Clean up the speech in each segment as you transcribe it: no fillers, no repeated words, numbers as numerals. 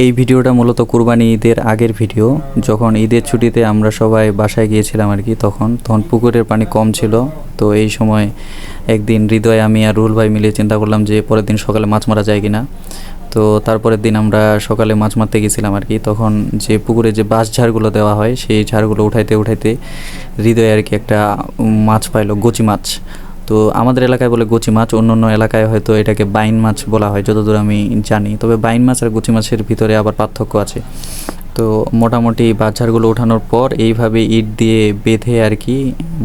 এই ভিডিওটা মূলত কুরবানি ঈদের আগের ভিডিও। যখন ঈদের ছুটিতে আমরা সবাই বাসায় গিয়েছিলাম আর কি, তখন পুকুরের পানি কম ছিল। তো এই সময় একদিন হৃদয়, আমি আর রুল ভাই মিলে চিন্তা করলাম যে পরের দিন সকালে মাছ মারা যায় কিনা। তো তারপরের দিন আমরা সকালে মাছ মারতে গেছিলাম আর কি। তখন যে পুকুরে যে বাঁশ ঝাড়গুলো দেওয়া হয়, সেই ঝাড়গুলো উঠাইতে উঠাইতে হৃদয় আর কি একটা মাছ পাইলো, গুচি মাছ। তো আমাদের এলাকায় বলে গুচি মাছ, অন্য অন্য এলাকায় হয়তো এটাকে বাইন মাছ বলা হয় যতদূর আমি জানি। তবে বাইন মাছ আর গুচি মাছের ভিতরে আবার পার্থক্য আছে। তো মোটামুটি বাচ্চাগুলো ওঠানোর পর এইভাবে ইট দিয়ে বেঁধে আর কি,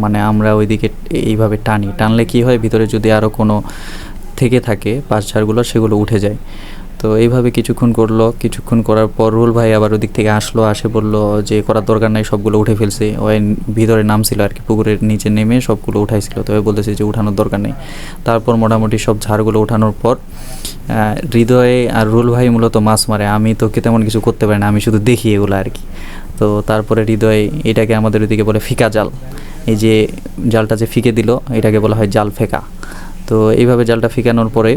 মানে আমরা ওইদিকে এইভাবে টানলে কি হয়, ভিতরে যদি আরও কোনো থেকে থাকে বাচ্চাগুলো, সেগুলো উঠে যায়। তো এইভাবে কিছুক্ষণ করার পর রুল ভাই আবার ওদিক থেকে আসে বলল যে করার দরকার নাই, সবগুলো উঠে ফেলছে। ওই ভিতরে নামছিল আর কি, পুকুরের নিচে নেমে সবগুলো উঠাইছিল। তো ওই বলতেছে যে উঠানোর দরকার নেই। তারপর মোটামুটি সব ঝাড়গুলো উঠানোর পর হৃদয় আর রুল ভাই মূলত মাছ মারে, আমি তো তেমন কিছু করতে পারি না, আমি শুধু দেখি এগুলো আর কি। তো তারপরে হৃদয় এটাকে আমাদের ওইদিকে বলে ফিকা জাল। এই যে জালটা যে ফিকে দিল, এটাকে বলা হয় জাল ফেকা। তো এইভাবে জালটা ফিকানোর পরে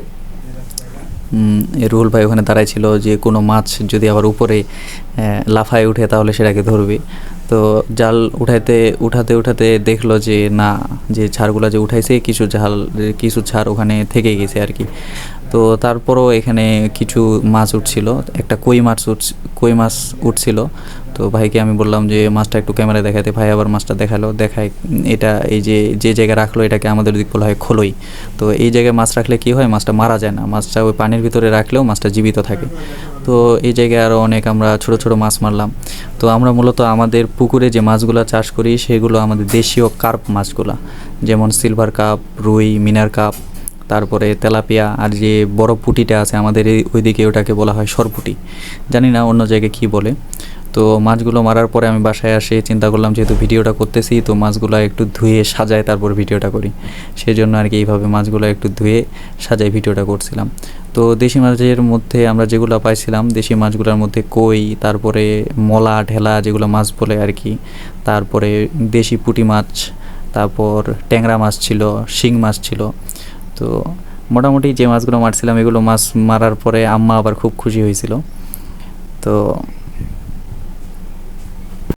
রুহুল ভাই ওখানে দাঁড়াই ছিল যে কোনো মাছ যদি আবার উপরে লাফায় উঠে তাহলে সেটাকে ধরবে। তো জাল উঠাতে দেখলো যে না, যে ছাড়গুলো যে উঠাইছে কিছু ছাড় ওখানে থেকে গেছে আর কি। তো তারপরও এখানে কিছু মাছ উঠছিল, একটা কই মাছ উঠছিল। তো ভাইকে আমি বললাম যে মাছটা একটু ক্যামেরায় দেখাতে, ভাই আবার মাছটা দেখায় এটা এই যে জায়গায় রাখলো এটাকে আমাদের দিক বলা হয় খোলই। তো এই জায়গায় মাছ রাখলে কি হয়, মাছটা মারা যায় না, মাছটা ওই পানির ভিতরে রাখলেও মাছটা জীবিত থাকে। তো এই জায়গায় আরও অনেক আমরা ছোট মাছ মারলাম। তো আমরা মূলত আমাদের পুকুরে যে মাছগুলো চাষ করি সেগুলো আমাদের দেশীয় কার্প মাছগুলা, যেমন সিলভার কাপ, রুই, মিনার কাপ, তারপরে তেলাপিয়া, আর যে বড় পুঁটিটা আছে আমাদের ওইদিকে ওটাকে বলা হয় সরপুঁটি, জানি না অন্য জায়গায় কী বলে। তো মাছগুলো মারার পরে আমি বাসায় আসে চিন্তা করলাম যেহেতু ভিডিওটা করতেছি, তো মাছগুলো একটু ধুয়ে সাজায় তারপর ভিডিওটা করি। সেই জন্য আর কি এইভাবে মাছগুলো একটু ধুয়ে সাজাই ভিডিওটা করছিলাম। তো দেশি মাছের মধ্যে আমরা যেগুলো পাইছিলাম, দেশি মাছগুলোর মধ্যে কই, তারপরে মলা ঢেলা যেগুলো মাছ বলে আর কি, তারপরে দেশি পুঁটি মাছ, তারপর ট্যাংরা মাছ ছিল, শিং মাছ ছিল। তো মোটামুটি যে মাছগুলো মারছিলাম, এগুলো মাছ মারার পরে আম্মা আবার খুব খুশি হয়েছিল। তো